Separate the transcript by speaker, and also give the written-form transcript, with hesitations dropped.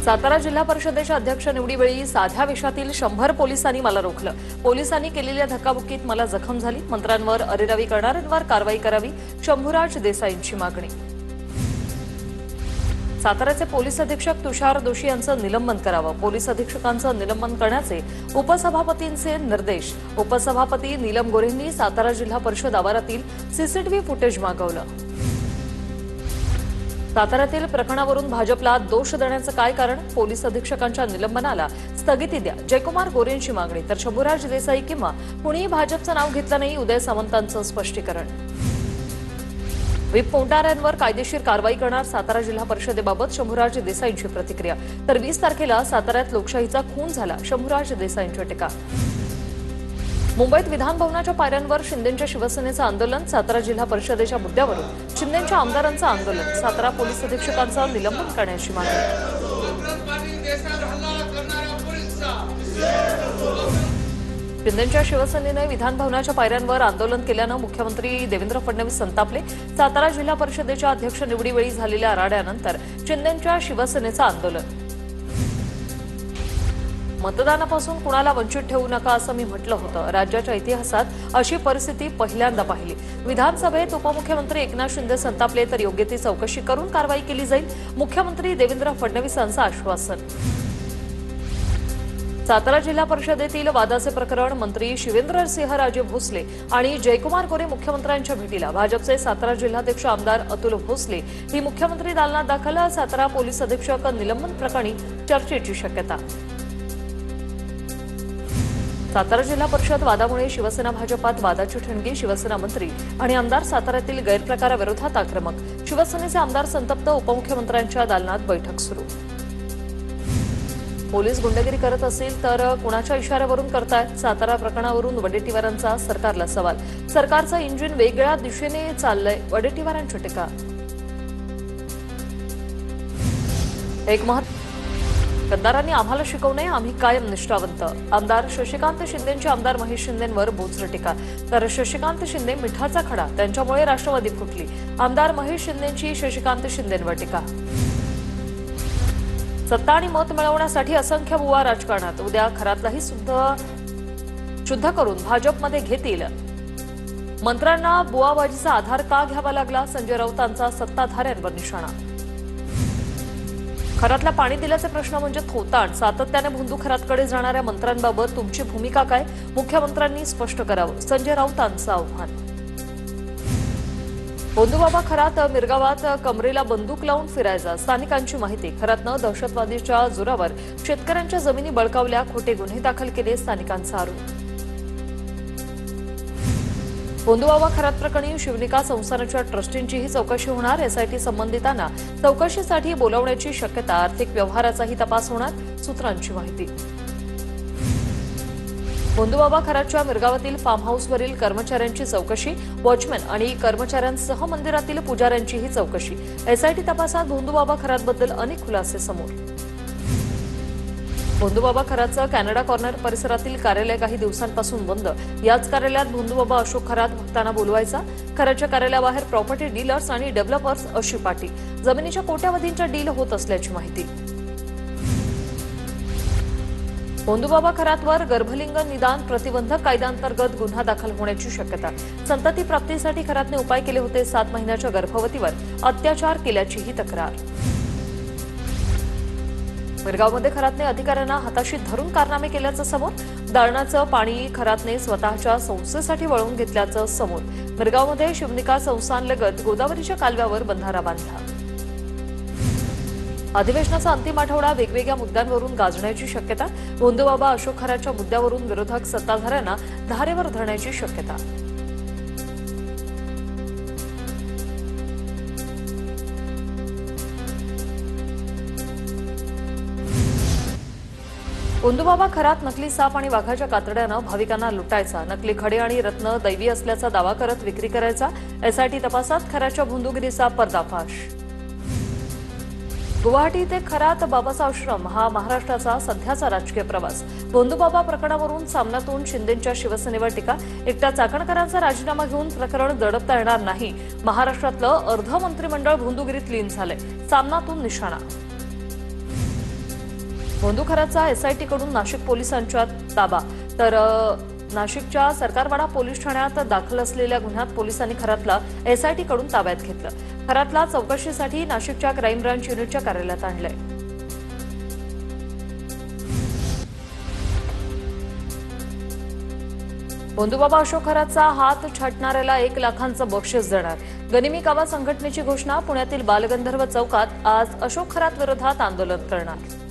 Speaker 1: सातारा जिल्हा परिषदेच्या अध्यक्ष निवडीवेळी साध्या वेशातील 100 पोलिसांनी मला रोखलं। पोलिसांनी केलेल्या धक्काबुक्कीत मला जखम झाली। मंत्र्यांवर अरेरावी करणाऱ्यांवर कारवाई करावी, शंभूराज देसाईंची मागणी। साताराचे पोलीस अधीक्षक तुषार दोशी यांचं निलंबन करावं। पोलीस अधीक्षकांचं निलंबन करण्याचे उपसभापतींचे निर्देश। उपसभापती नीलम गोरेंनी सातारा जिल्हा परिषद आवारातील सीसीटीव्ही फुटेज मागवलं। साताऱ्यातील प्रकरणावरून भाजपला दोष देण्याचं काय कारण? पोलीस अधीक्षकांच्या निलंबनाला स्थगिती द्या, जयकुमार गोरेंची मागणी। तर शंभूराज देसाई किंवा कुणीही भाजपचं नाव घेतलं नाही, उदय सामंतांचं स्पष्टीकरण। व्हीप फोडणाऱ्यांवर कायदेशीर कारवाई करणार सातारा जिल्हा परिषदेबाबत शंभूराज देसाईंची प्रतिक्रिया। तर 20 तारखेला साताऱ्यात लोकशाहीचा खून झाला, शंभूराज देसाईंची टीका। मुंबईत विधान भवनाच्या पायऱ्यांवर शिंदेंच्या शिवसेनेचं आंदोलन। सातारा जिल्हा परिषदेच्या मुद्द्यावरून शिंदेंच्या आमदारांचं आंदोलन। सातारा पोलीस अधीक्षकांचं निलंबन करण्याची मागणी। शिंदेंच्या शिवसेनेने विधान भवनाच्या पायऱ्यांवर आंदोलन केल्यानं मुख्यमंत्री देवेंद्र फडणवीस संतापले। सातारा जिल्हा परिषदेच्या अध्यक्ष निवडीवेळी झालेल्या राड्यानंतर शिंदेंच्या शिवसेनेचं आंदोलन। मतदानापासून कुणाला वंचित ठेवू नका असं मी म्हटलं होतं। राज्याच्या इतिहासात अशी परिस्थिती पहिल्यांदा पाहिली। विधानसभेत उपमुख्यमंत्री एकनाथ शिंदे संतापले तर योग्य ती चौकशी करून कारवाई केली जाईल, मुख्यमंत्री देवेंद्र फडणवीसांचं आश्वासन। सातारा जिल्हा परिषदेतील वादाचे प्रकरण। मंत्री शिवेंद्रसिंहराजे भोसले आणि जयकुमार गोरे मुख्यमंत्र्यांच्या भेटीला। भाजपचे सातारा जिल्हाध्यक्ष आमदार अतुल भोसले ही मुख्यमंत्री दालनात दाखल। सातारा पोलीस अधीक्षक निलंबन प्रकरणी चर्चेची शक्यता। सातारा जिल्हा परिषद वादामुळे शिवसेना भाजपात वादाची ठणगी। शिवसेना मंत्री आणि आमदार साताऱ्यातील गैरप्रकाराविरोधात आक्रमक। शिवसेनेचे आमदार संतप्त, उपमुख्यमंत्र्यांच्या दालनात बैठक सुरू। पोलीस गुंडगिरी करत असेल तर कुणाच्या इशाऱ्यावरून करतायत? सातारा प्रकरणावरून वडेट्टीवारांचा सरकारला सवाल। सरकारचं इंजिन वेगळ्या दिशेने चाललंय, वडेट्टीवारांची टीका। गद्दारांनी आम्हाला शिकवू नये, आम्ही कायम निष्ठावंत। आमदार शशिकांत शिंदेंची आमदार महेश शिंदेंवर बोचर टीका। तर शशिकांत शिंदे मिठाचा खडा, त्यांच्यामुळे राष्ट्रवादी फुटली। आमदार महेश शिंदेंची शशिकांत शिंदेंवर टीका। सत्ता आणि मत मिळवण्यासाठी असंख्य बुवा राजकारणात। उद्या खरातलाही शुद्ध करून भाजपमध्ये घेतील। मंत्र्यांना बुवाबाजीचा आधार का घ्यावा लागला? संजय राऊतांचा सत्ताधाऱ्यांवर निशाणा। खरातला पाणी दिल्याचे प्रश्न म्हणजे थोतांड। सातत्याने भोंदू खरातकडे जाणाऱ्या मंत्र्यांबाबत तुमची भूमिका काय? मुख्यमंत्र्यांनी स्पष्ट करावं, संजय राऊतांचं आव्हान। भोंदूबाबा खरात मिरगावात कमरेला बंदूक लावून फिरायचा, स्थानिकांची माहिती। खरातनं दहशतवादीच्या जोरावर शेतकऱ्यांच्या जमिनी बळकावल्या, खोटे गुन्हे दाखल केले, स्थानिकांचा आरोप। भोंदूबाबा खरात प्रकरणी शिवनिका संस्थानाच्या ट्रस्टींचीही चौकशी होणार। एसआयटी संबंधितांना चौकशीसाठी बोलावण्याची शक्यता। आर्थिक व्यवहाराचाही तपास होणार, सूत्रांची माहिती। भोंदूबाबा खरातच्या मिरगावातील फार्म हाऊसवरील कर्मचाऱ्यांची चौकशी। वॉचमॅन आणि कर्मचाऱ्यांसह मंदिरातील पुजाऱ्यांचीही चौकशी। एसआयटी तपासात भोंदूबाबा खरातबद्दल अनेक खुलासे समोर। भोंदूबाबा खरातचं कॅनडा कॉर्नर परिसरातील कार्यालय काही दिवसांपासून बंद। याच कार्यालयात भोंदूबाबा अशोक खरात भक्तांना बोलवायचा। खरातच्या कार्यालयाबाहेर प्रॉपर्टी डीलर्स आणि डेव्हलपर्स अशी पाटी। जमिनीच्या कोट्यावधींच्या डील होत असल्याची माहिती। भोंदूबाबा खरातवर गर्भलिंग निदान प्रतिबंधक कायद्याअंतर्गत गुन्हा दाखल होण्याची शक्यता। संतती प्राप्तीसाठी खरातने उपाय केले होते। 7 महिन्याच्या गर्भवतीवर अत्याचार केल्याचीही तक्रार। मिरगावमध्ये खरातने अधिकाऱ्यांना हाताशी धरून कारनामे केल्याचं समोर। दाळणाचं पाणी खरातने स्वतःच्या संस्थेसाठी वळवून घेतल्याचं समोर। मिरगावमध्ये शिवनिका संस्थानलगत गोदावरीच्या कालव्यावर बंधारा बांधला। अधिवेशनाचा अंतिम आठवडा वेगवेगळ्या मुद्द्यांवरून गाजण्याची शक्यता। भोंदूबाबा अशोक खरातच्या मुद्द्यावरून विरोधक सत्ताधाऱ्यांना धारेवर धरण्याची शक्यता। भोंदूबाबा खरात नकली साप आणि वाघाच्या कातड्यानं भाविकांना लुटायचा। नकली खडे आणि रत्न दैवी असल्याचा दावा करत विक्री करायचा। एसआयटी तपासात खरातच्या भोंदूगिरीचा पर्दाफाश। गुवाहाटी ते खरात बाबाचा आश्रम हा महाराष्ट्राचा सध्याचा राजकीय प्रवास। भोंदूबाबा प्रकरणावरून सामनातून शिंदेंच्या शिवसेनेवर टीका। एकट्या चाकणकरांचा राजीनामा घेऊन प्रकरण दडपता येणार नाही। महाराष्ट्रातलं अर्ध मंत्रिमंडळ भोंदूगिरीत लीन झालंय, सामनातून निशाणा। भोंदू खरातचा एसआयटी कडून नाशिक पोलिसांच्या ताबा तर नाशिकच्या सरकारवाडा पोलीस ठाण्यात दाखल असलेल्या गुन्ह्यात पोलिसांनी खरातला एसआयटी कडून ताब्यात घेतलं। खरातला चौकशीसाठी नाशिकच्या क्राईम ब्रांच युनिटच्या कार्यालयात आणलंय। भोंदूबाबा अशोक खरातचा हात छाटणाऱ्याला 1 लाखांचं बक्षीस देणार। गनिमी कावा संघटनेची घोषणा। पुण्यातील बालगंधर्व चौकात आज अशोक खरात विरोधात आंदोलन करणार।